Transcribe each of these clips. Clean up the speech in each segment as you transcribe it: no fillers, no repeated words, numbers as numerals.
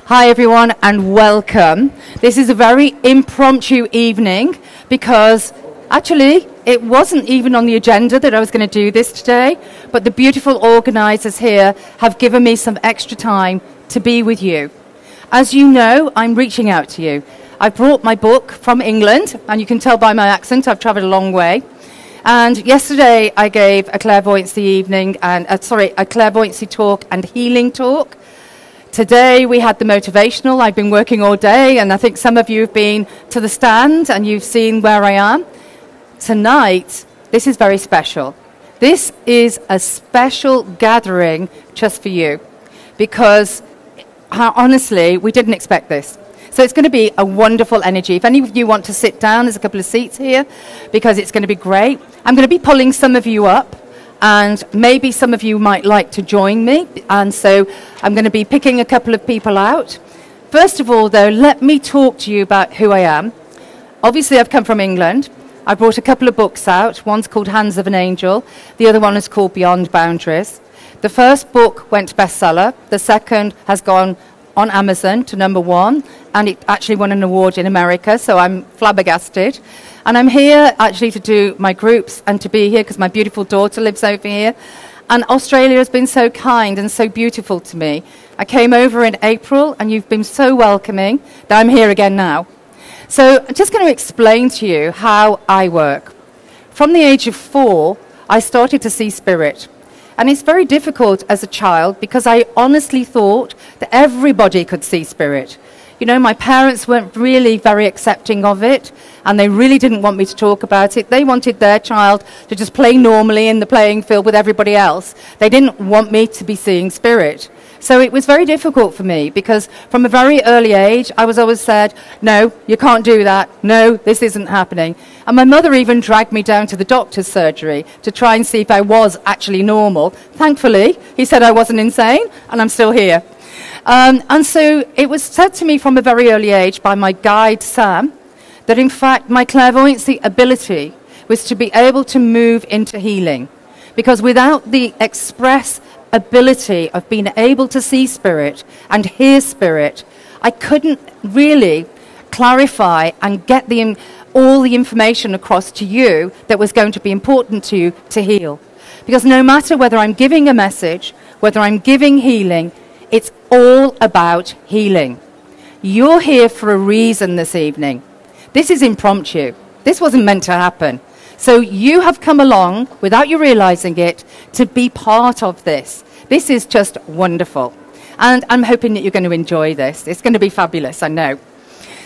Hi everyone and welcome. This is a very impromptu evening because actually it wasn't even on the agenda that I was going to do this today, but the beautiful organisers here have given me some extra time to be with you. As you know, I'm reaching out to you. I brought my book from England, and you can tell by my accent I've travelled a long way. And yesterday I gave a clairvoyancy evening and a clairvoyancy talk and healing talk. Today we had the motivational. I've been working all day, and I think some of you have been to the stand and you've seen where I am. Tonight, this is very special. This is a special gathering just for you because honestly, we didn't expect this. So it's going to be a wonderful energy. If any of you want to sit down, there's a couple of seats here because it's going to be great. I'm going to be pulling some of you up, and maybe some of you might like to join me. And so I'm going to be picking a couple of people out. First of all, though, let me talk to you about who I am. Obviously, I've come from England. I brought a couple of books out. One's called Hands of an Angel. The other one is called Beyond Boundaries. The first book went bestseller. The second has gone on Amazon to #1, and it actually won an award in America, so I'm flabbergasted. And I'm here actually to do my groups and to be here because my beautiful daughter lives over here. And Australia has been so kind and so beautiful to me. I came over in April, and you've been so welcoming that I'm here again now. So I'm just going to explain to you how I work. From the age of 4, I started to see spirit. And it's very difficult as a child because I honestly thought that everybody could see spirit. You know, my parents weren't really very accepting of it, and they really didn't want me to talk about it. They wanted their child to just play normally in the playing field with everybody else. They didn't want me to be seeing spirit. So it was very difficult for me because from a very early age, I was always said, no, you can't do that. No, this isn't happening. And my mother even dragged me down to the doctor's surgery to try and see if I was actually normal. Thankfully, he said I wasn't insane, and I'm still here. And so it was said to me from a very early age by my guide, Sam, that in fact my clairvoyancy ability was to be able to move into healing. Because without the express ability of being able to see spirit and hear spirit, I couldn't really clarify and get all the information across to you that was going to be important to you to heal. Because no matter whether I'm giving a message, whether I'm giving healing, it's all about healing. You're here for a reason this evening. This is impromptu. This wasn't meant to happen. So you have come along, without you realizing it, to be part of this. This is just wonderful. And I'm hoping that you're going to enjoy this. It's going to be fabulous, I know.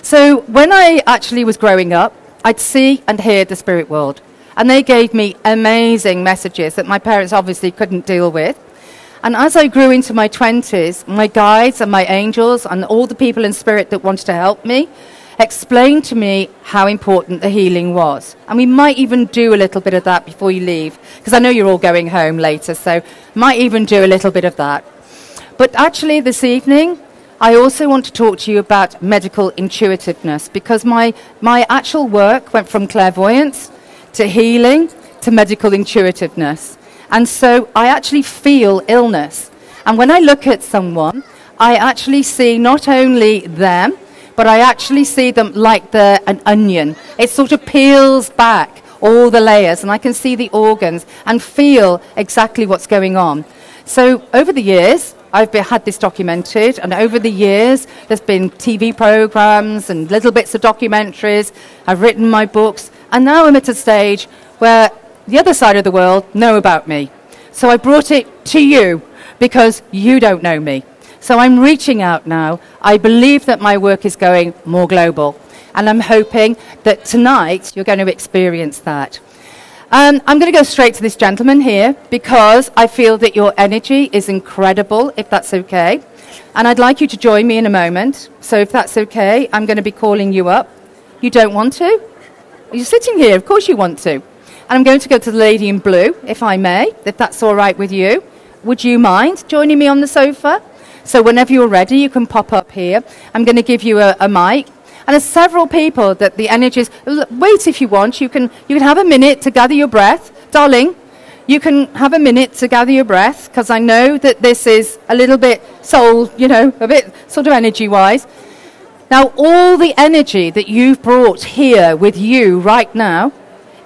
So when I actually was growing up, I'd see and hear the spirit world. And they gave me amazing messages that my parents obviously couldn't deal with. And as I grew into my 20s, my guides and my angels and all the people in spirit that wanted to help me explained to me how important the healing was. And we might even do a little bit of that before you leave, because I know you're all going home later, so might even do a little bit of that. But actually this evening, I also want to talk to you about medical intuitiveness, because my actual work went from clairvoyance to healing to medical intuitiveness. And so I actually feel illness. And when I look at someone, I actually see not only them, but I actually see them like they're an onion. It sort of peels back all the layers, and I can see the organs and feel exactly what's going on. So over the years, I've had this documented, and over the years, there's been TV programs and little bits of documentaries. I've written my books, and now I'm at a stage where the other side of the world know about me. So I brought it to you because you don't know me. So I'm reaching out now. I believe that my work is going more global. And I'm hoping that tonight you're going to experience that. I'm going to go straight to this gentleman here because I feel that your energy is incredible, if that's okay. And I'd like you to join me in a moment. So if that's okay, I'm going to be calling you up. You don't want to? You're sitting here. Of course you want to. And I'm going to go to the lady in blue, if I may, if that's all right with you. Would you mind joining me on the sofa? So whenever you're ready, you can pop up here. I'm going to give you a mic. And there's several people that the energies... Wait if you want. You can have a minute to gather your breath. Darling, You can have a minute to gather your breath, because I know that this is a little bit soul, you know, a bit sort of energy-wise. Now, all the energy that you've brought here with you right now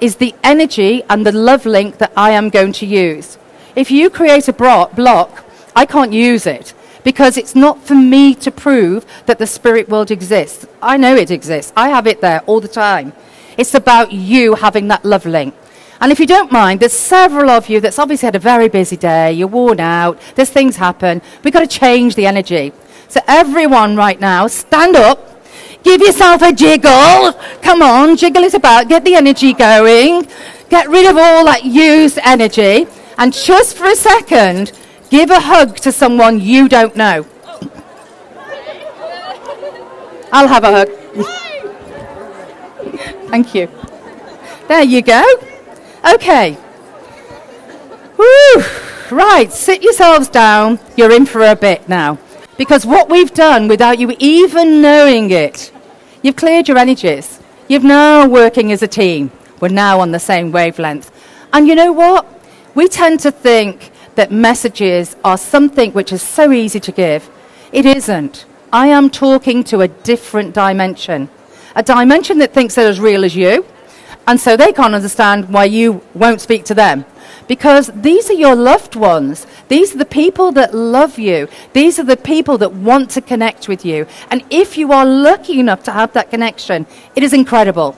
is the energy and the love link that I am going to use. If you create a block, I can't use it, because it's not for me to prove that the spirit world exists. I know it exists. I have it there all the time. It's about you having that love link. And if you don't mind, there's several of you that's obviously had a very busy day, you're worn out, there's things happen. We've got to change the energy. So everyone right now, stand up, give yourself a jiggle. Come on, jiggle it about, get the energy going, get rid of all that used energy, and just for a second, give a hug to someone you don't know. I'll have a hug. Thank you. There you go. Okay. Woo. Right, sit yourselves down. You're in for a bit now. Because what we've done without you even knowing it, you've cleared your energies. You're now working as a team. We're now on the same wavelength. And you know what? We tend to think that messages are something which is so easy to give. It isn't. I am talking to a different dimension. A dimension that thinks they're as real as you. And so they can't understand why you won't speak to them. Because these are your loved ones. These are the people that love you. These are the people that want to connect with you. And if you are lucky enough to have that connection, it is incredible.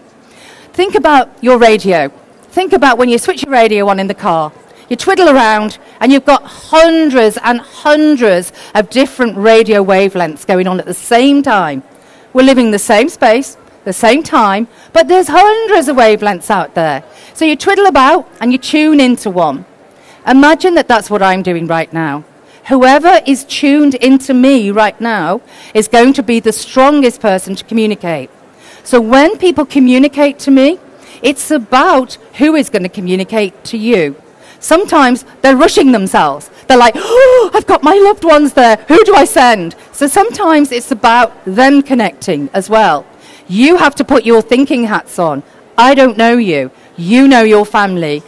Think about your radio. Think about when you switch your radio on in the car. You twiddle around and you've got hundreds and hundreds of different radio wavelengths going on at the same time. We're living in the same space, the same time, but there's hundreds of wavelengths out there. So you twiddle about and you tune into one. Imagine that that's what I'm doing right now. Whoever is tuned into me right now is going to be the strongest person to communicate. So when people communicate to me, it's about who is going to communicate to you. Sometimes they're rushing themselves. They're like, oh, I've got my loved ones there. Who do I send? So sometimes it's about them connecting as well. You have to put your thinking hats on. I don't know you. You know your family.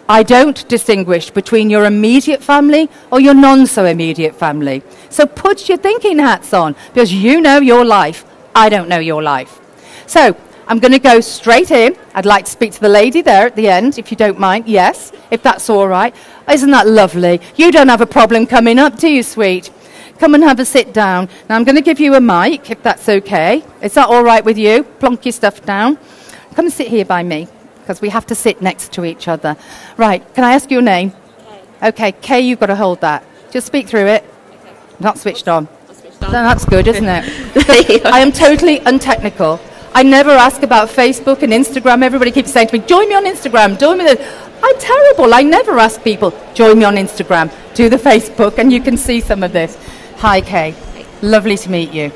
I don't distinguish between your immediate family or your non-so-immediate family. So put your thinking hats on, because you know your life. I don't know your life. So I'm going to go straight in. I'd like to speak to the lady there at the end, if you don't mind. Yes, if that's all right. Isn't that lovely? You don't have a problem coming up, do you, sweet? Come and have a sit down. Now, I'm going to give you a mic, if that's okay. Is that all right with you? Plonk your stuff down. Come and sit here by me, because we have to sit next to each other. Right, can I ask your name? Kay. Okay, Kay, you've got to hold that. Just speak through it. Okay. Not switched on. Not switched on. No, that's good, isn't it? I am totally untechnical. I never ask about Facebook and Instagram. Everybody keeps saying to me, join me on Instagram, join me there. I'm terrible. I never ask people, join me on Instagram, do the Facebook, and you can see some of this. Hi, Kay. Hi. Lovely to meet you.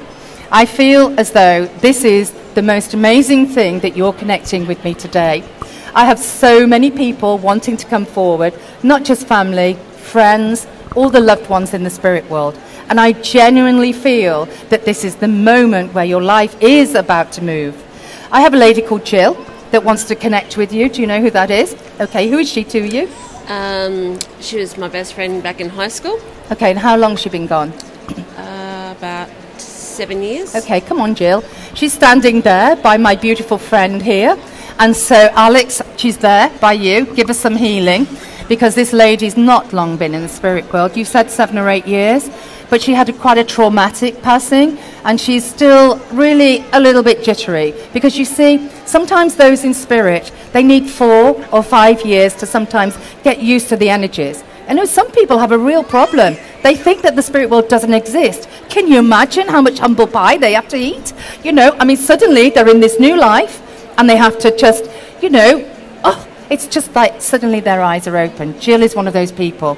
I feel as though this is the most amazing thing that you're connecting with me today. I have so many people wanting to come forward, not just family, friends, all the loved ones in the spirit world. And I genuinely feel that this is the moment where your life is about to move. I have a lady called Jill that wants to connect with you. Do you know who that is? Okay, who is she to you? She was my best friend back in high school. Okay, and how long has she been gone? About 7 years. Okay, come on, Jill. She's standing there by my beautiful friend here. And so, Alex, she's there by you. Give us some healing, because this lady's not long been in the spirit world. You said 7 or 8 years, but she had quite a traumatic passing, and she's still really a little bit jittery. Because you see, sometimes those in spirit, they need 4 or 5 years to sometimes get used to the energies. I know some people have a real problem. They think that the spirit world doesn't exist. Can you imagine how much humble pie they have to eat? You know, I mean, suddenly they're in this new life, and they have to just, you know, oh, it's just like suddenly their eyes are open. Jill is one of those people.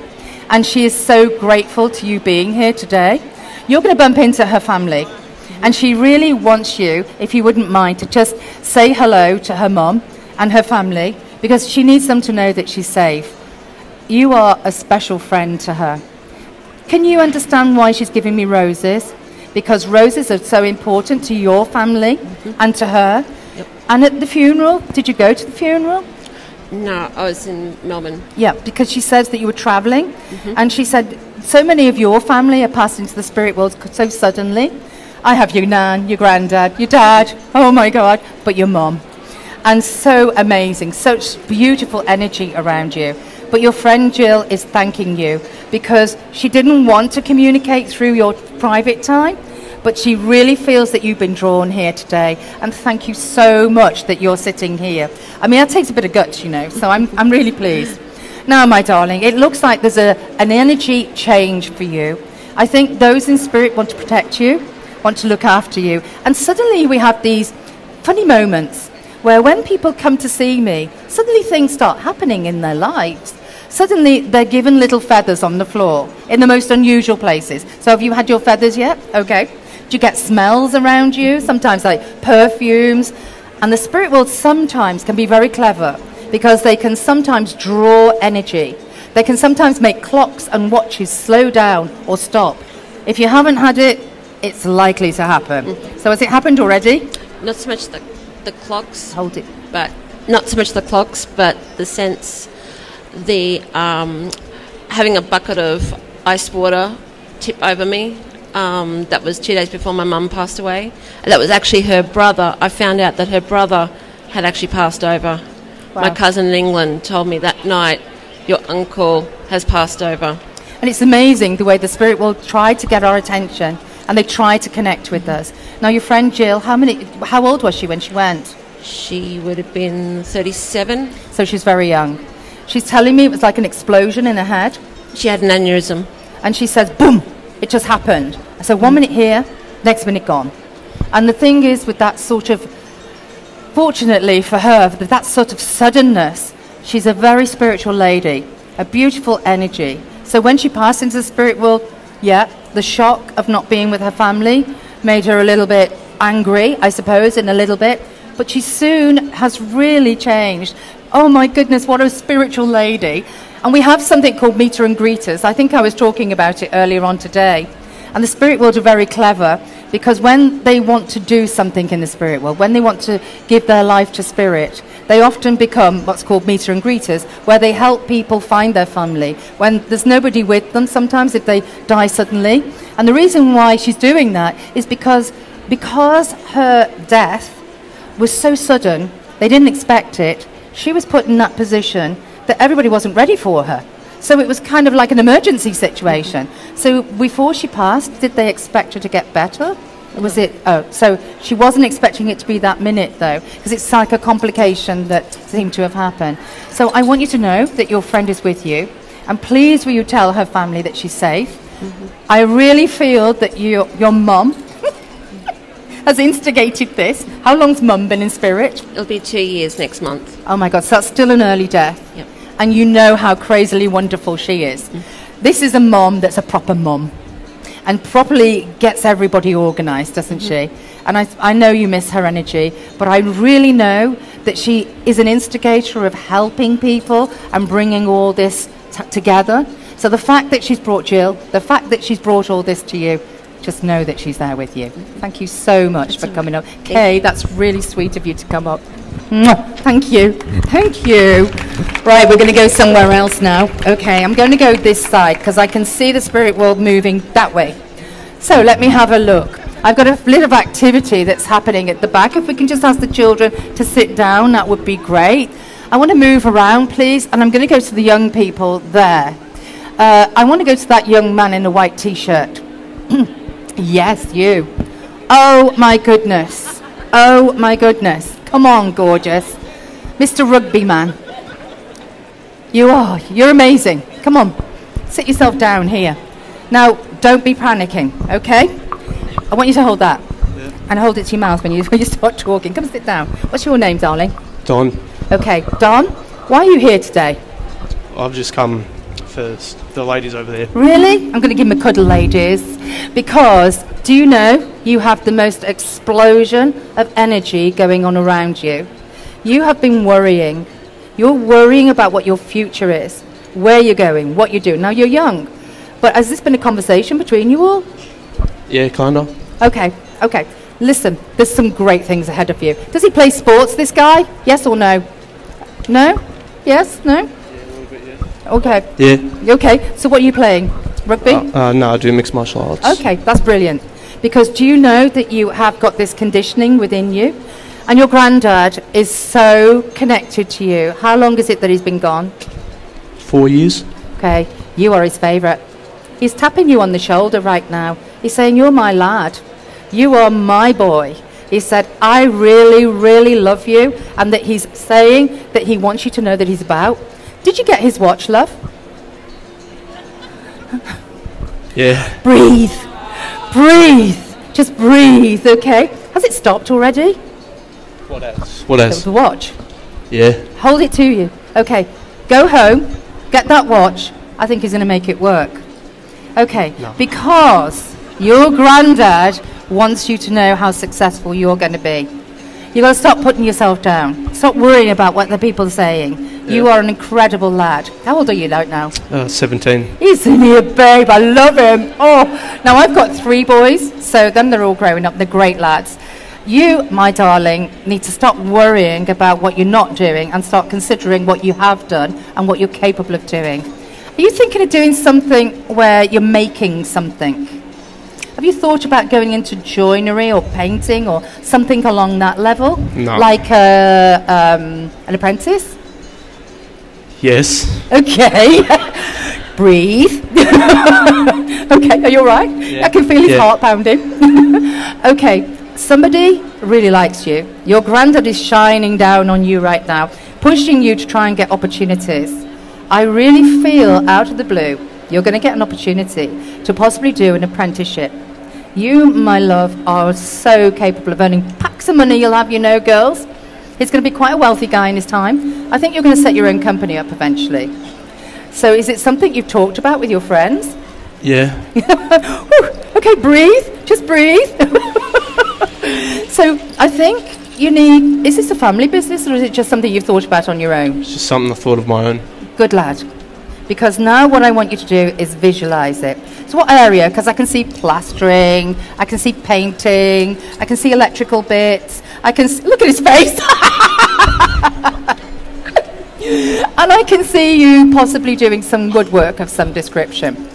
And she is so grateful to you being here today. You're going to bump into her family. And she really wants you, if you wouldn't mind, to just say hello to her mum and her family, because she needs them to know that she's safe. You are a special friend to her. Can you understand why she's giving me roses? Because roses are so important to your family and to her. Yep. And at the funeral, did you go to the funeral? No, I was in Melbourne. Yeah, because she says that you were travelling, and she said so many of your family are passed into the spirit world so suddenly. I have your nan, your granddad, your dad, oh my God, but your mum. And so amazing, such beautiful energy around you. But your friend Jill is thanking you because she didn't want to communicate through your private time, but she really feels that you've been drawn here today. And thank you so much that you're sitting here. I mean, that takes a bit of guts, you know, so I'm really pleased. Now, my darling, it looks like there's an energy change for you. I think those in spirit want to protect you, want to look after you. And suddenly we have these funny moments where when people come to see me, suddenly things start happening in their lives. Suddenly they're given little feathers on the floor in the most unusual places. So have you had your feathers yet? Okay. Do you get smells around you? Sometimes like perfumes. And the spirit world sometimes can be very clever because they can sometimes draw energy. They can sometimes make clocks and watches slow down or stop. If you haven't had it, it's likely to happen. So has it happened already? Not so much the clocks. Hold it. But not so much the clocks, but the sense, having a bucket of ice water tip over me. That was 2 days before my mum passed away. And that was actually her brother. I found out that her brother had actually passed over. Wow. My cousin in England told me that night, your uncle has passed over. And it's amazing the way the spirit will try to get our attention and they try to connect with us. Now, your friend Jill, how old was she when she went? She would have been 37. So she's very young. She's telling me it was like an explosion in her head. She had an aneurysm. And she says, boom, it just happened. So 1 minute here, next minute gone. And the thing is with that sort of, fortunately for her, that sort of suddenness, she's a very spiritual lady, a beautiful energy. So when she passed into the spirit world, yeah, the shock of not being with her family made her a little bit angry, I suppose, in a little bit. But she soon has really changed. Oh my goodness, what a spiritual lady. And we have something called meter and greeters. I think I was talking about it earlier on today. And the spirit world are very clever because when they want to do something in the spirit world, when they want to give their life to spirit, they often become what's called meter and greeters, where they help people find their family when there's nobody with them sometimes if they die suddenly. And the reason why she's doing that is because her death was so sudden, they didn't expect it, she was put in that position that everybody wasn't ready for her. So it was kind of like an emergency situation. So before she passed, did they expect her to get better? Or was it, so she wasn't expecting it to be that minute though, because it's like a complication that seemed to have happened. So I want you to know that your friend is with you, and please will you tell her family that she's safe. I really feel that your mum has instigated this. How long's mum been in spirit? It'll be 2 years next month. Oh my God, so that's still an early death. Yep. And you know how crazily wonderful she is. This is a mum that's a proper mum and properly gets everybody organised, doesn't she? And I know you miss her energy, but I really know that she is an instigator of helping people and bringing all this together. So the fact that she's brought Jill, the fact that she's brought all this to you, just know that she's there with you. Thank you so much for coming up. Kay, that's really sweet of you to come up. Mwah. Thank you. Thank you. Right, we're going to go somewhere else now. Okay, I'm going to go this side because I can see the spirit world moving that way. So let me have a look. I've got a bit of activity that's happening at the back. If we can just ask the children to sit down, that would be great. I want to move around, please, and I'm going to go to the young people there. I want to go to that young man in a white T-shirt. Yes, you. Oh, my goodness. Oh, my goodness. Come on, gorgeous. Mr. Rugby Man. You're amazing. Come on, sit yourself down here. Now, don't be panicking, okay? I want you to hold that. Yeah. And hold it to your mouth when you start talking. Come sit down. What's your name, darling? Don. Okay, Don, why are you here today? I've just come for the ladies over there. Really? I'm going to give them a cuddle, ladies. Because, do you know, you have the most explosion of energy going on around you. You have been worrying. You're worrying about what your future is, where you're going, what you're doing. Now, you're young. But has this been a conversation between you all? Yeah, kind of. Okay. Listen, there's some great things ahead of you. Does he play sports, this guy? Yes or no? No? Yes? No? Yeah, a little bit, yeah. Okay. Yeah. Okay, so what are you playing? Rugby? No, I do mixed martial arts. Okay, that's brilliant. Because do you know that you have got this conditioning within you? And your granddad is so connected to you. How long is it that he's been gone? 4 years. Okay, you are his favourite. He's tapping you on the shoulder right now. He's saying, you're my lad. You are my boy. He said, I really, really love you. And that he's saying that he wants you to know that he's about. Did you get his watch, love? Yeah. Breathe. Breathe. Just breathe, okay? Has it stopped already? What else? What else? The watch. Yeah. Hold it to you. Okay. Go home. Get that watch. I think he's going to make it work. Okay. No. Because your granddad wants you to know how successful you're going to be. You've got to stop putting yourself down. Stop worrying about what the people are saying. You are an incredible lad. How old are you now? 17. He's only a babe. I love him. Oh, now I've got 3 boys, so then they're all growing up. They're great lads. You, my darling, need to stop worrying about what you're not doing and start considering what you have done and what you're capable of doing. Are you thinking of doing something where you're making something? Have you thought about going into joinery or painting or something along that level? No. Like an apprentice? Yes. Okay. Breathe. Okay, are you all right? Yeah. I can feel his Yeah. heart pounding. Okay, somebody really likes you. Your granddad is shining down on you right now, pushing you to try and get opportunities. I really feel out of the blue, you're going to get an opportunity to possibly do an apprenticeship. You, my love, are so capable of earning packs of money, you'll have, you know, girls. He's going to be quite a wealthy guy in his time. I think you're going to set your own company up eventually. So is it something you've talked about with your friends? Yeah. Okay, breathe. Just breathe. So I think you need... Is this a family business or is it just something you've thought about on your own? It's just something I thought of my own. Good lad. Because now what I want you to do is visualise it. So what area? Because I can see plastering, I can see painting, I can see electrical bits, I can look at his face. And I can see you possibly doing some woodwork of some description.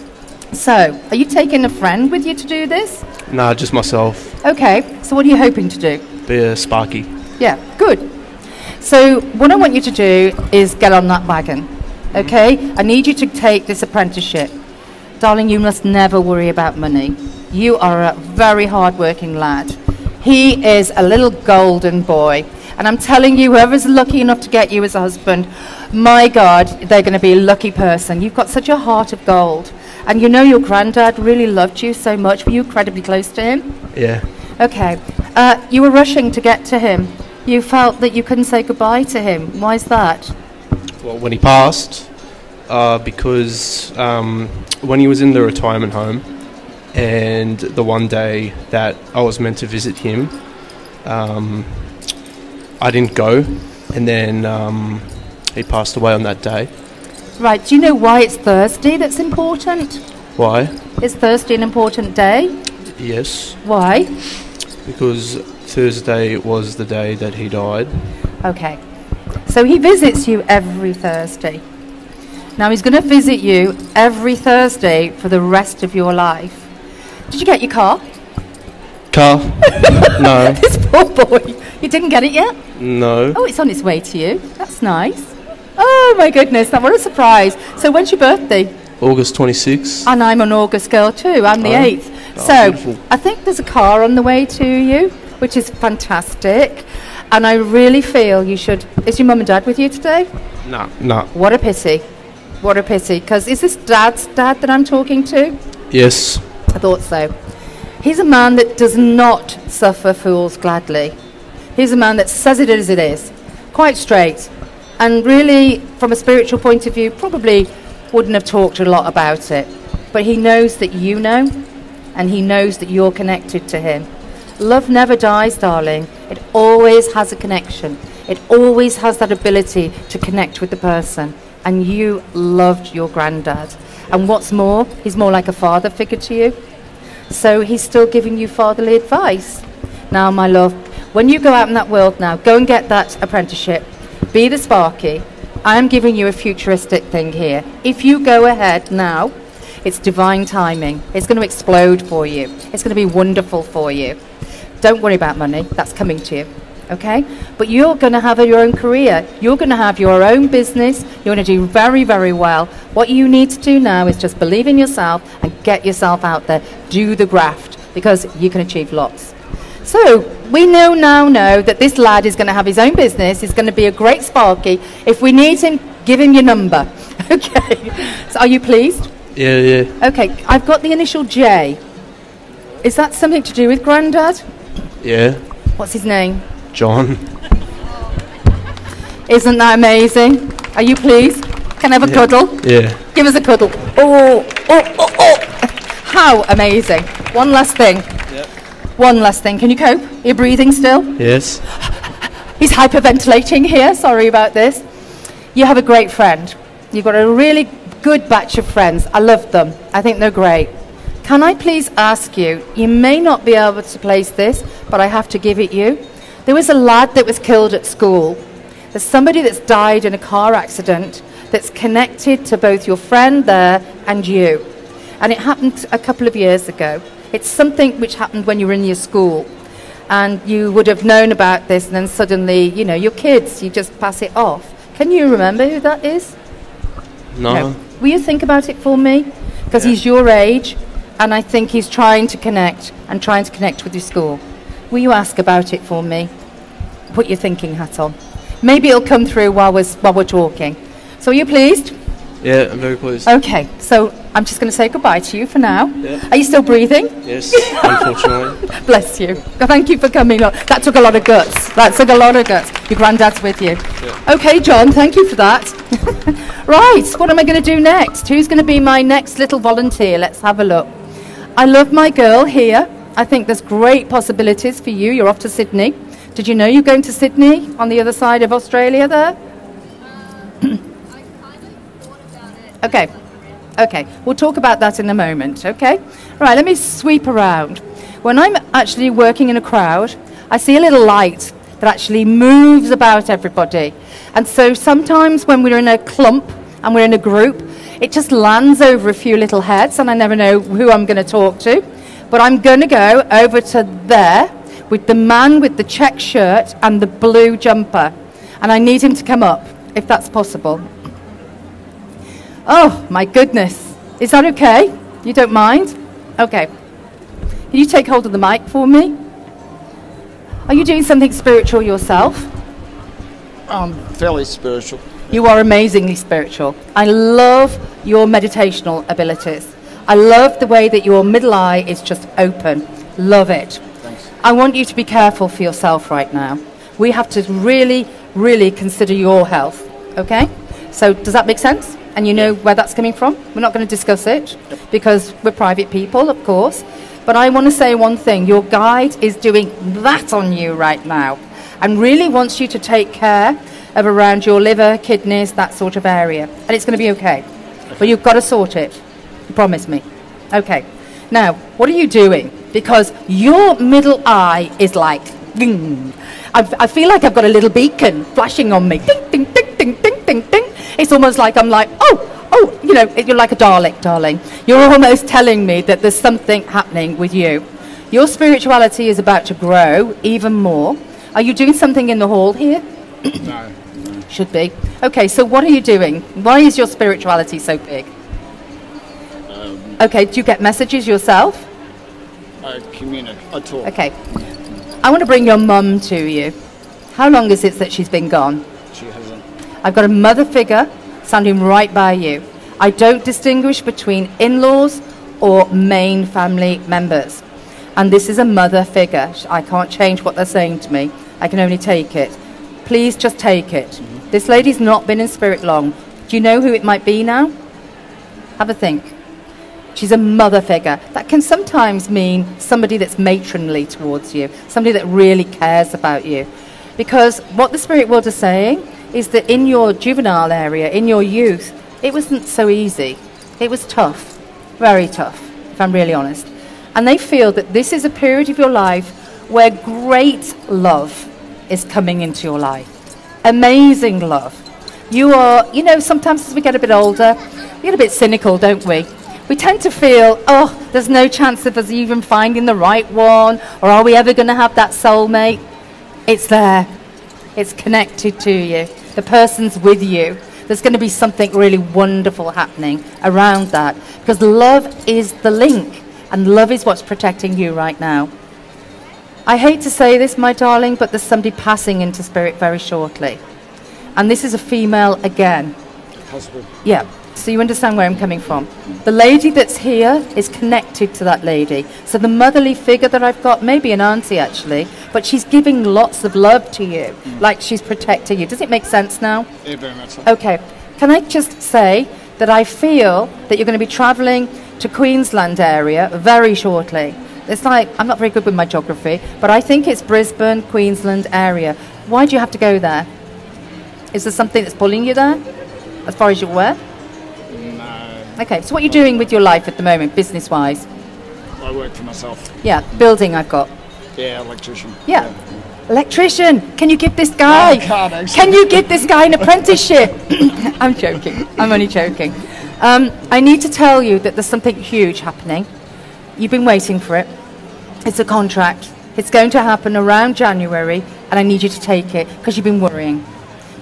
So, are you taking a friend with you to do this? Nah, just myself. Okay, so what are you hoping to do? Be a sparky. Yeah, good. So what I want you to do is get on that wagon, okay? I need you to take this apprenticeship. Darling, you must never worry about money. You are a very hard-working lad. He is a little golden boy. And I'm telling you, whoever's lucky enough to get you as a husband, my God, they're going to be a lucky person. You've got such a heart of gold. And you know your granddad really loved you so much. Were you incredibly close to him? Yeah. Okay. You were rushing to get to him. You felt that you couldn't say goodbye to him. Why is that? Well, when he passed, because when he was in the retirement home, and the one day that I was meant to visit him, I didn't go, and then he passed away on that day. Right. Do you know why it's Thursday that's important? Why? Is Thursday an important day? Yes. Why? Because Thursday was the day that he died. Okay. So he visits you every Thursday. Now he's going to visit you every Thursday for the rest of your life. Did you get your car? Car? No. This poor boy. You didn't get it yet? No. Oh, it's on its way to you. That's nice. Oh, my goodness. Now, what a surprise. So when's your birthday? August 26th. And I'm an August girl too. I'm the 8th. So beautiful. I think there's a car on the way to you, which is fantastic. And I really feel you should... Is your mum and dad with you today? No. What a pity. What a pity. Because is this Dad's dad that I'm talking to? Yes. I thought so. He's a man that does not suffer fools gladly. He's a man that says it as it is. Quite straight. And really, from a spiritual point of view, probably wouldn't have talked a lot about it. But he knows that you know, and he knows that you're connected to him. Love never dies, darling. It always has a connection. It always has that ability to connect with the person. And you loved your granddad. And what's more, he's more like a father figure to you. So he's still giving you fatherly advice. Now, my love, when you go out in that world now, go and get that apprenticeship. Be the sparky. I'm giving you a futuristic thing here. If you go ahead now, it's divine timing. It's going to explode for you. It's going to be wonderful for you. Don't worry about money. That's coming to you. Okay? But you're going to have your own career. You're going to have your own business. You're going to do very, very well. What you need to do now is just believe in yourself and get yourself out there. Do the graft, because you can achieve lots. So we now know that this lad is going to have his own business. He's going to be a great Sparky. If we need him, give him your number. Okay? So are you pleased? Yeah. Okay, I've got the initial J. Is that something to do with Grandad? Yeah. What's his name? John. Isn't that amazing? Are you pleased? Can I have a cuddle? Yeah. Give us a cuddle. Oh. How amazing. One last thing. Yep. One last thing. Can you cope? Are you breathing still? Yes. He's hyperventilating here. Sorry about this. You have a great friend. You've got a really good batch of friends. I love them. I think they're great. Can I please ask you, you may not be able to place this, but I have to give it you. There was a lad that was killed at school. There's somebody that's died in a car accident that's connected to both your friend there and you. And it happened a couple of years ago. It's something which happened when you were in your school. And you would have known about this, and then suddenly, you know, your kids, you just pass it off. Can you remember who that is? No. Will you think about it for me? Because he's your age, and I think he's trying to connect with your school. Will you ask about it for me? Put your thinking hat on. Maybe it'll come through while we're talking. So are you pleased? Yeah, I'm very pleased. Okay, so I'm just going to say goodbye to you for now. Yeah. Are you still breathing? Yes, unfortunately. Bless you. Thank you for coming. That took a lot of guts. Your granddad's with you. Yeah. Okay, John, thank you for that. Right, what am I going to do next? Who's going to be my next little volunteer? Let's have a look. I love my girl here. I think there's great possibilities for you. You're off to Sydney. Did you know you're going to Sydney on the other side of Australia there? Okay, we'll talk about that in a moment, okay? Right, let me sweep around. When I'm actually working in a crowd, I see a little light that actually moves about everybody. And so sometimes when we're in a clump and we're in a group, it just lands over a few little heads, and I never know who I'm going to talk to. But I'm going to go over to there with the man with the check shirt and the blue jumper. And I need him to come up, if that's possible. Oh, my goodness. Is that okay? You don't mind? Okay. Can you take hold of the mic for me? Are you doing something spiritual yourself? Fairly spiritual. You are amazingly spiritual. I love your meditational abilities. I love the way that your middle eye is just open. Love it. Thanks. I want you to be careful for yourself right now. We have to really, really consider your health. Okay? So does that make sense? And you know where that's coming from? We're not going to discuss it because we're private people, of course. But I want to say one thing. Your guide is doing that on you right now and really wants you to take care of around your liver, kidneys, that sort of area. And it's going to be okay. But you've got to sort it. Promise me. Okay. Now, what are you doing? Because your middle eye is like, ding. I feel like I've got a little beacon flashing on me. Ding, ding, ding, ding, ding, ding, ding. It's almost like I'm like, oh, you know, you're like a darling. You're almost telling me that there's something happening with you. Your spirituality is about to grow even more. Are you doing something in the hall here? No. Should be. Okay, so what are you doing? Why is your spirituality so big? Okay, do you get messages yourself? I communicate. I talk. Okay. I want to bring your mum to you. How long is it that she's been gone? She hasn't. I've got a mother figure standing right by you. I don't distinguish between in-laws or main family members. And this is a mother figure. I can't change what they're saying to me. I can only take it. Please just take it. Mm-hmm. This lady's not been in spirit long. Do you know who it might be now? Have a think. She's a mother figure. That can sometimes mean somebody that's matronly towards you, somebody that really cares about you. Because what the spirit world is saying is that in your juvenile area, in your youth, it wasn't so easy. It was tough, very tough, if I'm really honest. And they feel that this is a period of your life where great love is coming into your life. Amazing love. You are, you know, sometimes as we get a bit older, we get a bit cynical, don't we? We tend to feel, oh, there's no chance of us even finding the right one, or are we ever going to have that soulmate? It's there. It's connected to you. The person's with you. There's going to be something really wonderful happening around that, because love is the link, and love is what's protecting you right now. I hate to say this, my darling, but there's somebody passing into spirit very shortly. And this is a female again. Husband. Yeah. So you understand where I'm coming from. The lady that's here is connected to that lady. So the motherly figure that I've got, maybe an auntie actually, but she's giving lots of love to you, like she's protecting you. Does it make sense now? Yeah, very much so. Okay. Can I just say that I feel that you're going to be travelling to Queensland area very shortly. It's like, I'm not very good with my geography, but I think it's Brisbane, Queensland area. Why do you have to go there? Is there something that's pulling you there, as far as you're aware? No. Okay, so what are you doing with your life at the moment, business-wise? I work for myself. Yeah, building I've got. Yeah, electrician. Yeah. Electrician, can you give this guy, I can't actually. can you give this guy an apprenticeship? I'm joking, I'm only joking. I need to tell you that there's something huge happening. You've been waiting for it. It's a contract. It's going to happen around January, and I need you to take it because you've been worrying.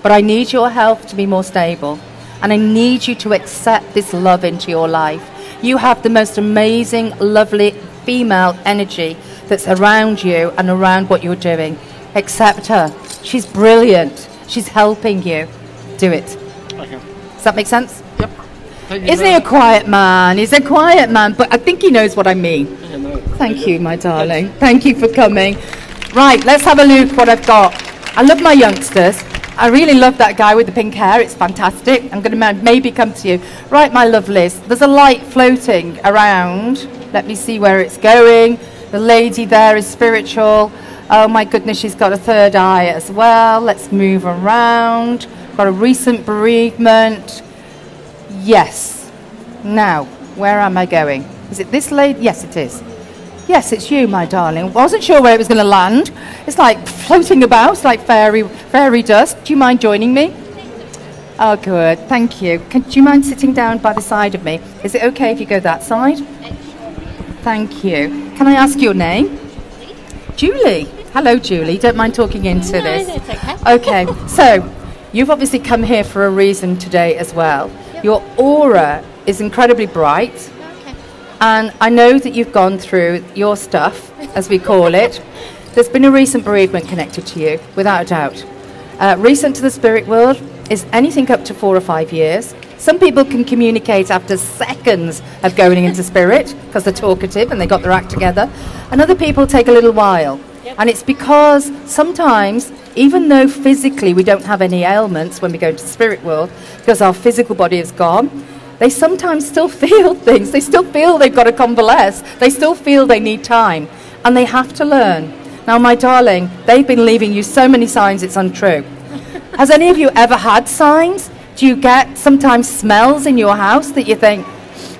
But I need your health to be more stable, and I need you to accept this love into your life. You have the most amazing, lovely female energy that's around you and around what you're doing. Accept her. She's brilliant. She's helping you. Do it. Okay. Does that make sense? Yep. Thank you Isn't very he a much. quiet man? He's a quiet man, but I think he knows what I mean. Yeah, no. Thank you, my darling. Thank you for coming. Right, let's have a look what I've got. I love my youngsters. I really love that guy with the pink hair. It's fantastic. I'm going to maybe come to you. Right, my lovelies. There's a light floating around. Let me see where it's going. The lady there is spiritual. Oh, my goodness, she's got a third eye as well. Let's move around. Got a recent bereavement. Yes. Now, where am I going? Is it this lady? Yes, it is. Yes, it's you, my darling. Wasn't sure where it was going to land. It's like floating about. It's like fairy dust. Do you mind joining me? Oh, good. Thank you. Do you mind sitting down by the side of me? Is it okay if you go that side? Thank you. Can I ask your name? Julie. Hello, Julie. Don't mind talking into this. No, that's okay. Okay. So, you've obviously come here for a reason today as well. Yep. Your aura is incredibly bright. Okay. And I know that you've gone through your stuff, as we call it. There's been a recent bereavement connected to you, without a doubt. Recent to the spirit world is anything up to 4 or 5 years. Some people can communicate after seconds of going into spirit because they're talkative and they got their act together. And other people take a little while. Yep. And it's because sometimes, even though physically we don't have any ailments when we go into the spirit world, because our physical body is gone, they sometimes still feel things. They still feel they've got to convalesce. They still feel they need time. And they have to learn. Now, my darling, they've been leaving you so many signs it's untrue. Has any of you ever had signs? Do you get sometimes smells in your house that you think,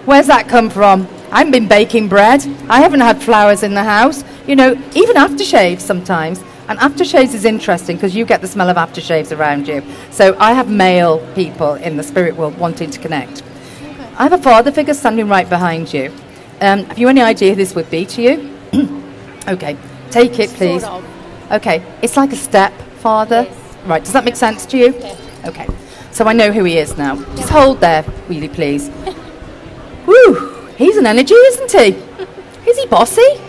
where's that come from? I haven't been baking bread. I haven't had flowers in the house. You know, even aftershaves sometimes. And aftershaves is interesting because you get the smell of aftershaves around you. So I have male people in the spirit world wanting to connect. I have a father figure standing right behind you. Have you any idea who this would be to you? Okay, take it, please. Sort of. Okay, it's like a stepfather. Yes. Right, does that make sense to you? Yes. Okay, so I know who he is now. Just hold there, really, please. Woo, he's an energy, isn't he? Is he bossy?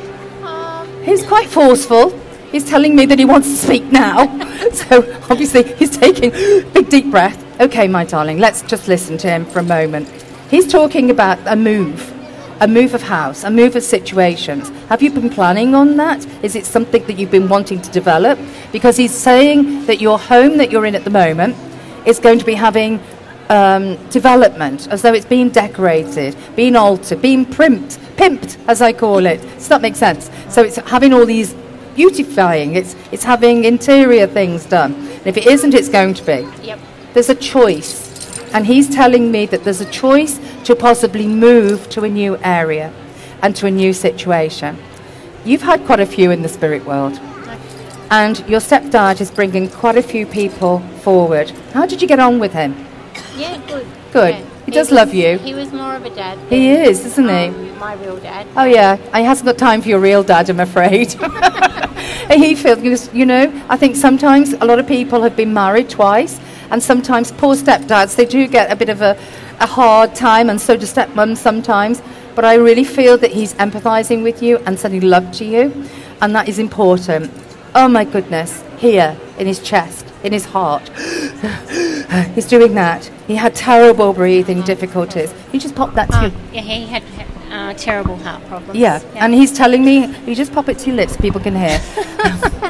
He's quite forceful. He's telling me that he wants to speak now. So obviously he's taking a big deep breath. Okay, my darling, let's just listen to him for a moment. He's talking about a move of house, a move of situations. Have you been planning on that? Is it something that you've been wanting to develop? Because he's saying that your home that you're in at the moment is going to be having development, as though it's being decorated, being altered, being pimped, as I call it. Does that make sense? So it's having all these beautifying, it's having interior things done. And if it isn't, it's going to be. Yep. There's a choice. And he's telling me that there's a choice to possibly move to a new area and to a new situation. You've had quite a few in the spirit world. and your stepdad is bringing quite a few people forward. How did you get on with him? Yeah, good. Good. Yeah. He does love you. He was more of a dad. He is, isn't he? My real dad. Oh yeah, he hasn't got time for your real dad, I'm afraid. He feels, you know, I think sometimes a lot of people have been married twice, and sometimes poor stepdads, they do get a bit of a hard time, and so do stepmoms sometimes. But I really feel that he's empathising with you and sending love to you, and that is important. Oh my goodness, here in his chest, in his heart. He's doing that. He had terrible breathing difficulties. You just pop that to you. Yeah, he had terrible heart problems. Yeah, and he's telling me, you just pop it to your lips, people can hear.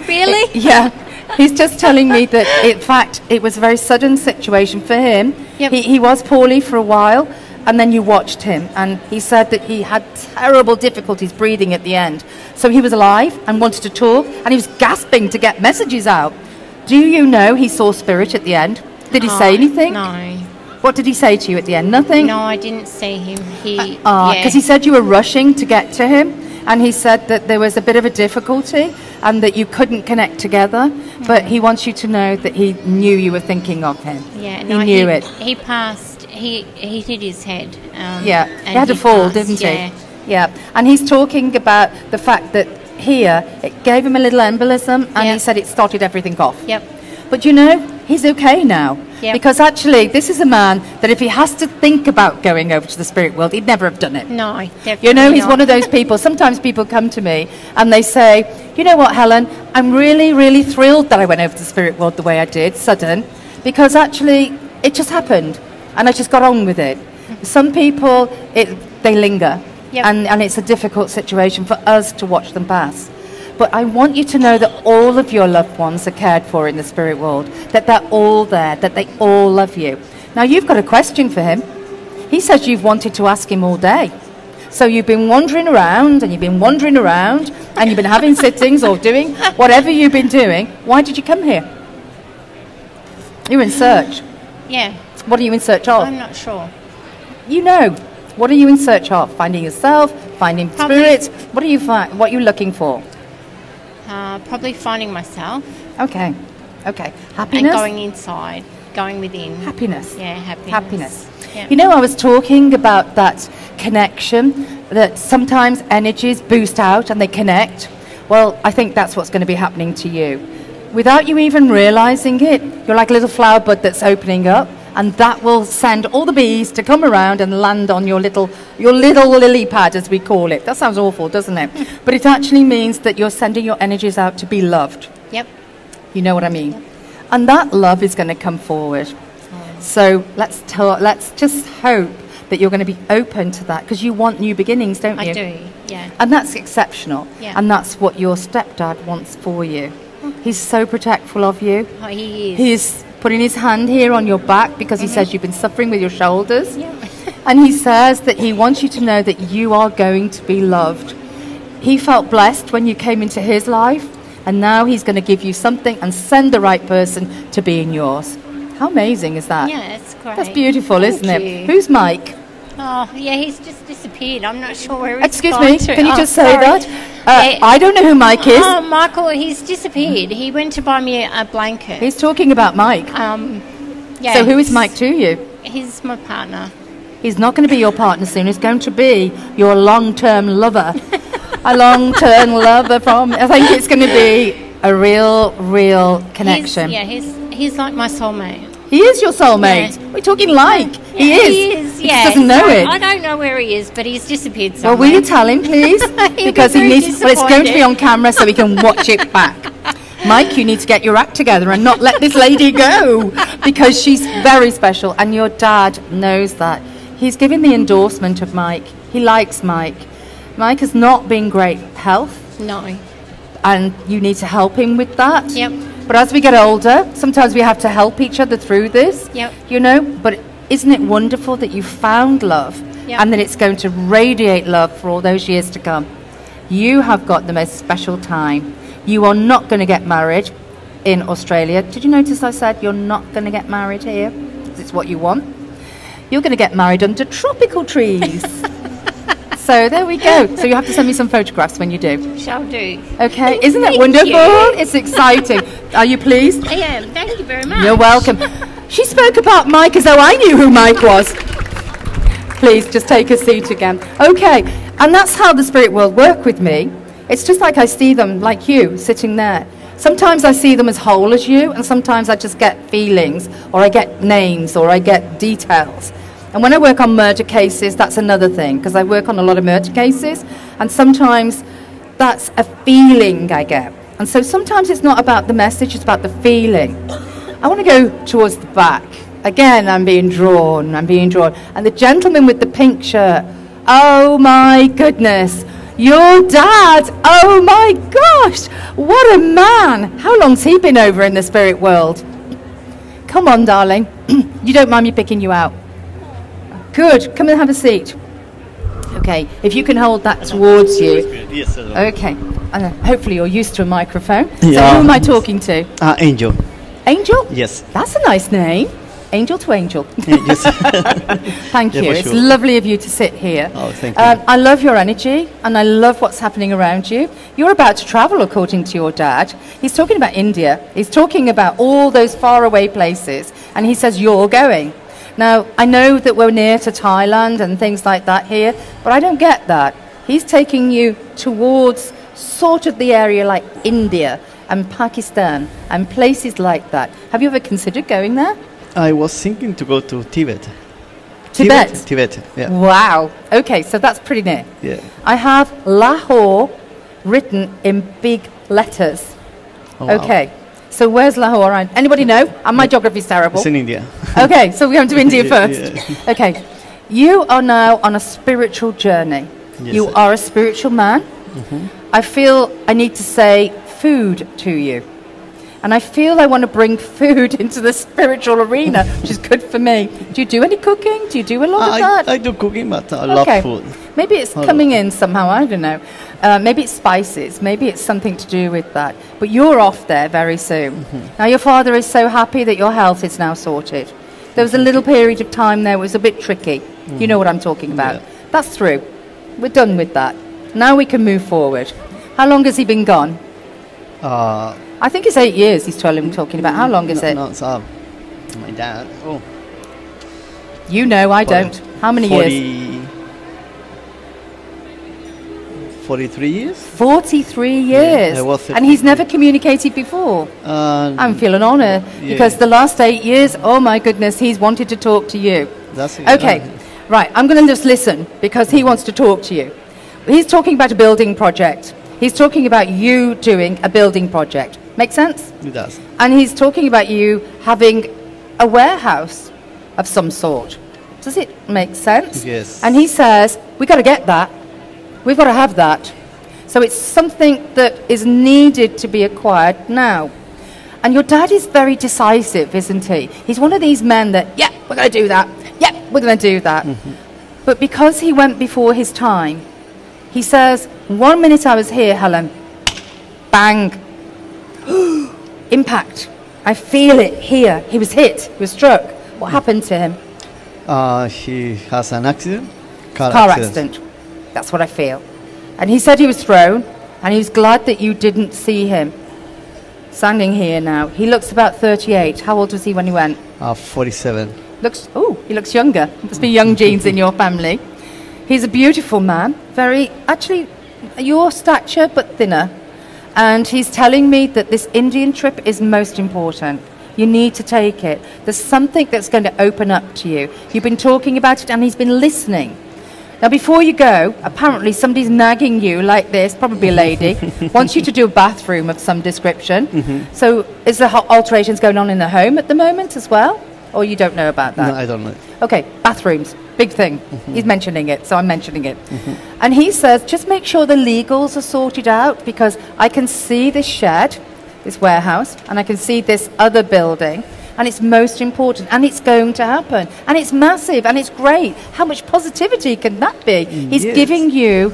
Really? Yeah, he's just telling me that, in fact, it was a very sudden situation for him. Yep. He was poorly for a while, and then you watched him, and he said that he had terrible difficulties breathing at the end. So he was alive and wanted to talk, and he was gasping to get messages out. Do you know he saw spirit at the end? Did he say anything? No. What did he say to you at the end? Nothing? No, I didn't see him. Because he said you were rushing to get to him, and he said that there was a bit of a difficulty and that you couldn't connect together, but he wants you to know that he knew you were thinking of him. Yeah, he knew it. He passed. He hit his head. Yeah, he had a fall, didn't he? Yeah, and he's talking about the fact that here it gave him a little embolism, and he said it started everything off. Yep. But you know, he's okay now. Yep. Because actually, this is a man that if he has to think about going over to the spirit world, he'd never have done it. No, definitely You know, he's not. one of those people. Sometimes people come to me and they say, you know what, Helen, I'm really, really thrilled that I went over to the spirit world the way I did, sudden, because actually it just happened and I just got on with it. Some people, they linger. Yep. And it's a difficult situation for us to watch them pass. But I want you to know that all of your loved ones are cared for in the spirit world, that they're all there, that they all love you. Now, you've got a question for him. He says you've wanted to ask him all day. So you've been wandering around, and you've been wandering around, and you've been having sittings or doing whatever you've been doing. Why did you come here? You're in search. Yeah. What are you in search of? I'm not sure. You know. What are you in search of? Finding yourself? Finding spirits? What are you what are you looking for? Probably finding myself. Okay. Okay. Happiness? And going inside, going within. Happiness. Yeah, happiness. Happiness. Yeah. You know, I was talking about that connection, that sometimes energies boost out and they connect. Well, I think that's what's going to be happening to you. Without you even realizing it, you're like a little flower bud that's opening up, and that will send all the bees to come around and land on your little lily pad, as we call it. That sounds awful, doesn't it? But it actually means that you're sending your energies out to be loved. Yep. You know what I mean? Yep. And that love is going to come forward. So let's just hope that you're going to be open to that, because you want new beginnings, don't you? I do, yeah. And that's exceptional. Yeah. And that's what your stepdad wants for you. He's so protectful of you. Oh, he is. He's putting his hand here on your back because he says you've been suffering with your shoulders. Yeah. And he says that he wants you to know that you are going to be loved. He felt blessed when you came into his life, and now he's going to give you something and send the right person to be in yours. How amazing is that? Yeah, it's great. That's beautiful, Thank isn't it? you. Who's Mike? Oh, yeah, he's just disappeared. I'm not sure where he's Excuse gone me, to. can you Oh, just say sorry. that? Yeah. I don't know who Mike is. Oh, Michael, he's disappeared. He went to buy me a blanket. He's talking about Mike. Yeah, So who is Mike to you? He's my partner. He's not going to be your partner soon. He's going to be your long-term lover. A long-term lover from... I think it's going to be a real connection. He's like my soulmate. He is your soulmate. Yeah. We're talking like. He is. He is, He yeah. just doesn't know it. I don't know where he is, but he's disappeared Well, somewhere. will you tell him, please? Because he very needs... Well, it's going to be disappointed. on camera so he can watch it back. Mike, you need to get your act together and not let this lady go, because she's very special, and your dad knows that. He's given the endorsement of Mike. He likes Mike. Mike has not been great health, No. and you need to help him with that. Yep. But as we get older, sometimes we have to help each other through this. Yep. You know, but isn't it wonderful that you found love, Yep. and that it's going to radiate love for all those years to come? You have got the most special time. You are not going to get married in Australia. Did you notice I said you're not going to get married here? 'Cause it's what you want. You're going to get married under tropical trees. So there we go. So you have to send me some photographs when you do. Shall do. Okay, isn't that Thank wonderful? you. It's exciting. Are you pleased? I am. Thank you very much. You're welcome. She spoke about Mike as though I knew who Mike was. Please, just take a seat again. Okay, and that's how the spirit world work with me. It's just like I see them, like you, sitting there. Sometimes I see them as whole as you, and sometimes I just get feelings, or I get names, or I get details. And when I work on murder cases, that's another thing, because I work on a lot of murder cases, and sometimes that's a feeling I get. And so sometimes it's not about the message, it's about the feeling. I want to go towards the back. Again, I'm being drawn. And the gentleman with the pink shirt, oh my goodness, your dad, oh my gosh, what a man. How long's he been over in the spirit world? Come on, darling. You don't mind me picking you out? Good, come and have a seat. Okay, if you can hold that towards you. Yes, sir. Okay, hopefully you're used to a microphone. So Yeah. who am I talking to? Angel. Angel? Yes. That's a nice name. Angel to Angel. Yes. Thank Yeah, you. for It's sure. lovely of you to sit here. Oh, thank you. I love your energy and I love what's happening around you. You're about to travel, according to your dad. He's talking about India. He's talking about all those faraway places, and he says you're going. Now, I know that we're near to Thailand and things like that here, but I don't get that. He's taking you towards sort of the area like India and Pakistan and places like that. Have you ever considered going there? I was thinking to go to Tibet. Tibet? Tibet, yeah. Wow. Okay, so that's pretty near. Yeah. I have Lahore written in big letters. Oh, wow. Okay. So where's Lahore? Anybody know? And my geography's terrible. It's in India. Okay, so we're going to India Yeah, first. yeah. Okay. You are now on a spiritual journey. Yes, You sir. are a spiritual man. I feel I need to say food to you. And I feel I want to bring food into the spiritual arena, which is good for me. Do you do any cooking? Do you do a lot of that? I do cooking, but I love food. Maybe it's Hold coming on. in somehow, I don't know. Maybe it's spices, maybe it's something to do with that. But you're off there very soon. Now your father is so happy that your health is now sorted. There was a little period of time there was a bit tricky. You know what I'm talking about. Yeah. That's through. We're done with that. Now we can move forward. How long has he been gone? I think it's 8 years he's talking about. How long is it? No, it's my dad. Oh, You know, I don't. How many years? 43 years. 43 years. I was And he's never communicated before. I'm feeling honoured yeah. because the last 8 years, oh my goodness, he's wanted to talk to you. That's it. Okay, right, I'm going to just listen because he wants to talk to you. He's talking about a building project. He's talking about you doing a building project. Make sense? It does. And he's talking about you having a warehouse of some sort. Does it make sense? Yes. And he says, we've got to get that. We've got to have that. So it's something that is needed to be acquired now. And your dad is very decisive, isn't he? He's one of these men that, yeah, we're going to do that. Yeah, we're going to do that. But because he went before his time, he says, 1 minute I was here, Helen. Bang. Impact. I feel it here. He was hit. He was struck. What happened to him? He has an accident. Car accident. That's what I feel. And he said he was thrown, and he's glad that you didn't see him. Standing here now. He looks about 38. How old was he when he went? 47. He looks younger. Must be young genes in your family. He's a beautiful man. Actually, your stature, but thinner. And he's telling me that this Indian trip is most important. You need to take it. There's something that's going to open up to you. You've been talking about it and he's been listening. Now, before you go, apparently somebody's nagging you like this, probably a lady, wants you to do a bathroom of some description. So is there alterations going on in the home at the moment as well? Or you don't know about that? No, I don't know. Okay, bathrooms, big thing. He's mentioning it, so I'm mentioning it. And he says, just make sure the legals are sorted out because I can see this shed, this warehouse, and I can see this other building, and it's most important, and it's going to happen, and it's massive, and it's great. How much positivity can that be? He's Yes. giving you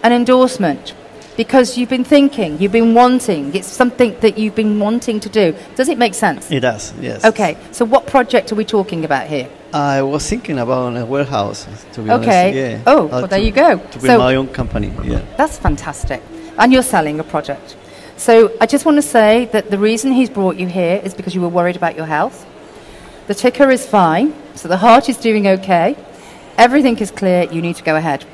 an endorsement because you've been thinking, you've been wanting, it's something that you've been wanting to do. Does it make sense? It does, yes. Okay, so what project are we talking about here? I was thinking about a warehouse, to be Okay. honest. Yeah. Oh, well, there you go. To build So- my own company, yeah. That's fantastic. And you're selling a project. So I just want to say that the reason he's brought you here is because you were worried about your health. The ticker is fine, so the heart is doing okay. Everything is clear, you need to go ahead.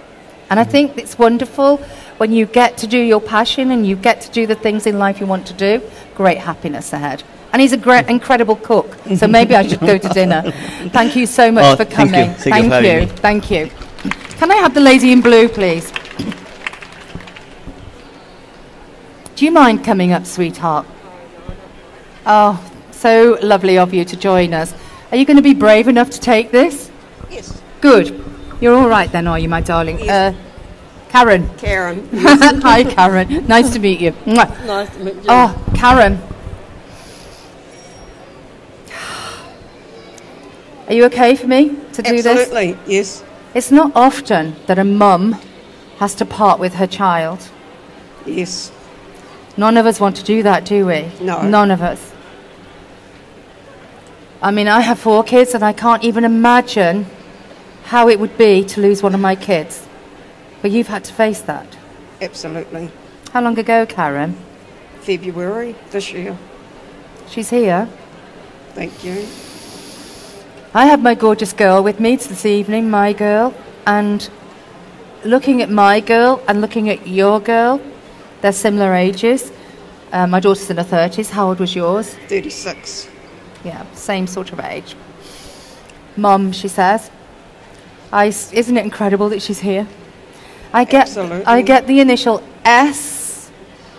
And I think it's wonderful when you get to do your passion and you get to do the things in life you want to do, great happiness ahead. And he's a great, incredible cook, so maybe I should go to dinner. Thank you so much for thank you. coming. Thank you for having me. Thank you. Can I have the lady in blue, please? Do you mind coming up, sweetheart? Oh, so lovely of you to join us. Are you going to be brave enough to take this? Yes. Good. You're all right then, are you, my darling? Yes. Karen. Karen. Hi, Karen. Nice to meet you. Mwah. Nice to meet you. Oh, Karen. Are you okay for me to do this? Absolutely, yes. It's not often that a mum has to part with her child. Yes. None of us want to do that, do we? No. None of us. I mean, I have 4 kids and I can't even imagine how it would be to lose one of my kids. But you've had to face that. Absolutely. How long ago, Karen? February this year. She's here. Thank you. I have my gorgeous girl with me this evening, my girl, and looking at my girl and looking at your girl, they're similar ages. My daughter's in her 30s. How old was yours? 36. Yeah, same sort of age. Mum, she says, isn't it incredible that she's here? I get the initial S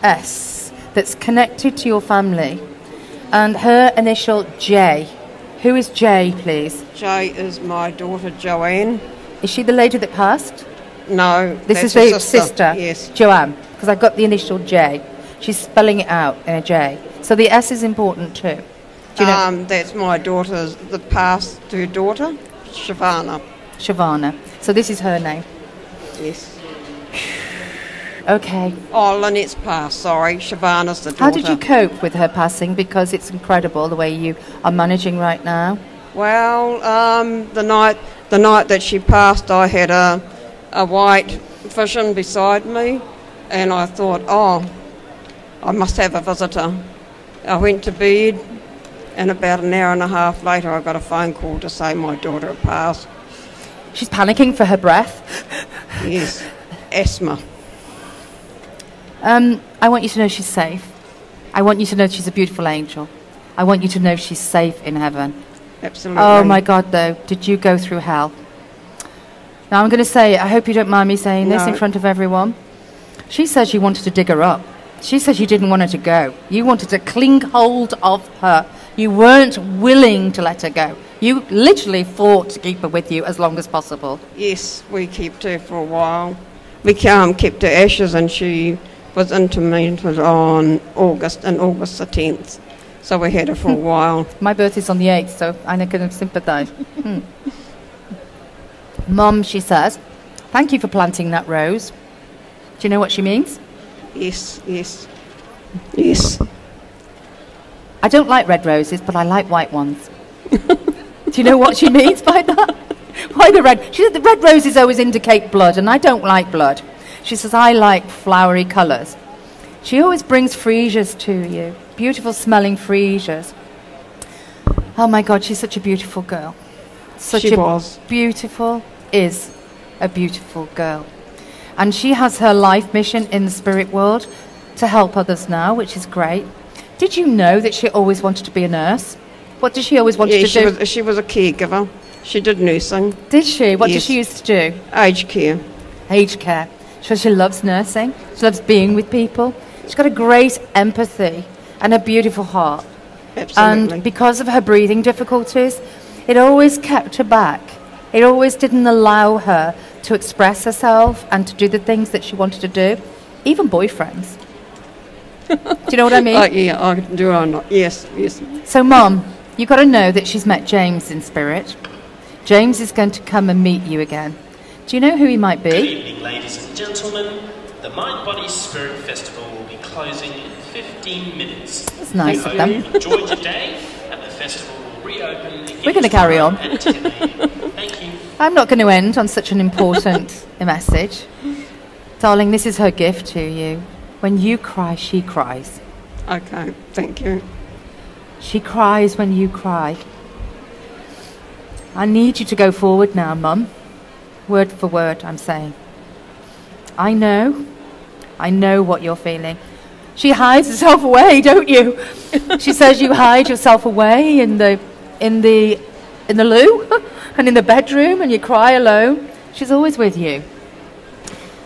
that's connected to your family, and her initial J. Who is J, please? Jay is my daughter Joanne. Is she the lady that passed? No, This is that's her the sister, Yes. Joanne, because I got the initial J. She's spelling it out in a J. So the S is important too. Do you know? That's my daughter's, the past to daughter, Shavana. Shavana. So this is her name. Yes. Okay. Oh, Lynette's passed, sorry. Shavana's the daughter. How did you cope with her passing? Because it's incredible the way you are managing right now. Well, the night that she passed, I had a white vision beside me, and I thought, oh, I must have a visitor. I went to bed, and about an hour and a half later, I got a phone call to say my daughter had passed. She's panicking for her breath. Yes, asthma. I want you to know she's safe. I want you to know she's a beautiful angel. I want you to know she's safe in heaven. Absolutely. Oh my God, though, did you go through hell? Now I'm going to say, I hope you don't mind me saying this in front of everyone. She says you wanted to dig her up. She says you didn't want her to go. You wanted to cling hold of her. You weren't willing to let her go. You literally fought to keep her with you as long as possible. Yes, we kept her for a while. We kept her ashes, and she was intermented on August the 10th. So we had her for a while. My birthday's on the 8th, so I can sympathise. Mum, she says, thank you for planting that rose. Do you know what she means? Yes, yes, yes. I don't like red roses, but I like white ones. Do you know what she means by that? Why the red? She said the red roses always indicate blood, and I don't like blood. She says, I like flowery colours. She always brings freesias to you, beautiful smelling freesias. Oh my God, she's such a beautiful girl. Is a beautiful girl. And she has her life mission in the spirit world to help others now, which is great. Did you know that she always wanted to be a nurse? What did she always want to do? She was a caregiver. She did nursing. Did she? What did she used to do? Aged care. Aged care. So she loves nursing. She loves being with people. She's got a great empathy and a beautiful heart. Absolutely. And because of her breathing difficulties, it always kept her back. It always didn't allow her to express herself and to do the things that she wanted to do, even boyfriends. Do you know what I mean? Yeah, I do. Yes, yes. So, Mum, you've got to know that she's met James in spirit. James is going to come and meet you again. Do you know who he might be? Good evening, ladies and gentlemen. The MindBodySpirit Festival will be closing in 15 minutes. That's nice of them. Enjoy your day, and the festival will reopen the We're going to carry on. at 10 a.m. Thank you. I'm not going to end on such an important message. Darling, this is her gift to you. When you cry, she cries. Okay, thank you. She cries when you cry. I need you to go forward now, Mum. Word for word, I'm saying. I know what you're feeling. She hides herself away, don't you? She says you hide yourself away in the loo and in the bedroom, and you cry alone. She's always with you.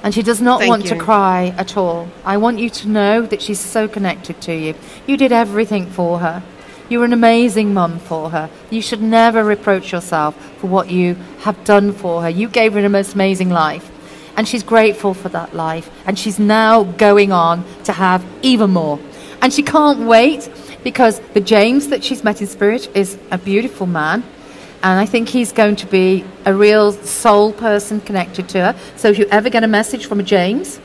And she does not want to cry at all. I want you to know that she's so connected to you. You did everything for her. You were an amazing mum for her. You should never reproach yourself for what you have done for her. You gave her the most amazing life. And she's grateful for that life. And she's now going on to have even more. And she can't wait, because the James that she's met in spirit is a beautiful man. And I think he's going to be a real soul person connected to her. So if you ever get a message from a James,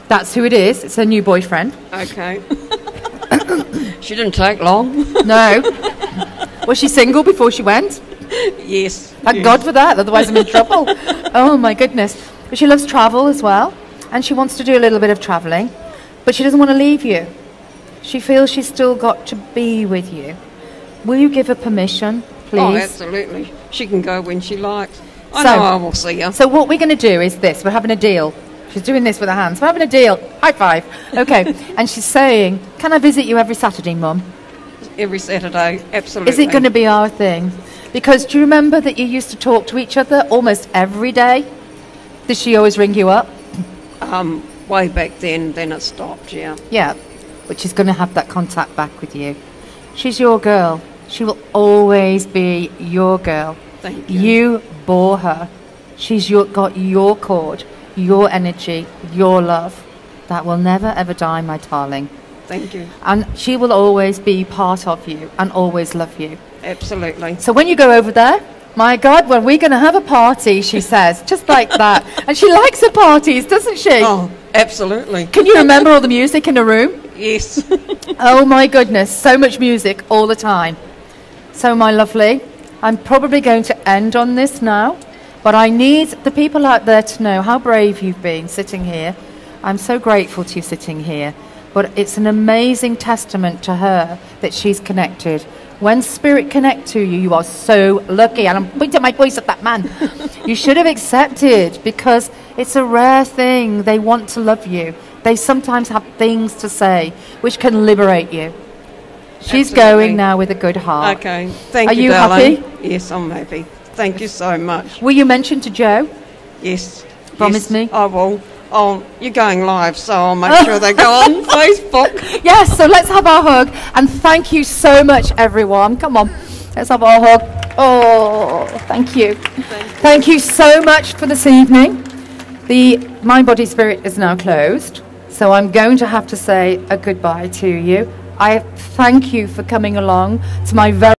that's who it is. It's her new boyfriend. Okay. She didn't take long. No. Was she single before she went? Yes. Thank God for that, otherwise I'm in trouble. Oh my goodness. But she loves travel as well, and she wants to do a little bit of travelling, but she doesn't want to leave you. She feels she's still got to be with you. Will you give her permission, please? Oh, absolutely. She can go when she likes. I know I will see her. So what we're going to do is this. We're having a deal. She's doing this with her hands. We're having a deal. High five. Okay. And she's saying, can I visit you every Saturday, Mum? Every Saturday, absolutely. Is it going to be our thing? Because do you remember that you used to talk to each other almost every day? Does she always ring you up? Way back then it stopped, yeah. Yeah, but she's going to have that contact back with you. She's your girl. She will always be your girl. Thank you. You bore her. She's got your cord, your energy, your love. That will never ever die, my darling. Thank you. And she will always be part of you and always love you. Absolutely. So when you go over there, my God, well, we're going to have a party, she says, just like that. And she likes her parties, doesn't she? Oh, absolutely. Can you remember all the music in the room? Yes. Oh, my goodness, so much music all the time. So, my lovely, I'm probably going to end on this now, but I need the people out there to know how brave you've been sitting here. I'm so grateful to you sitting here, but it's an amazing testament to her that she's connected. When spirit connect to you, you are so lucky. And I'm pointing my voice at that man. You should have accepted, because it's a rare thing. They want to love you. They sometimes have things to say which can liberate you. She's going now with a good heart. Okay. Thank you. Are you Darling. happy? Yes, I'm happy. Thank you so much. Will you mention to Joe? Yes. Promise me? I will. Oh, you're going live, so I'll make sure they go on Facebook. Yes, so let's have our hug. And thank you so much, everyone. Come on, let's have our hug. Oh, thank you. Thank you so much for this evening. The Mind Body Spirit is now closed, so I'm going to have to say a goodbye to you. I thank you for coming along to my very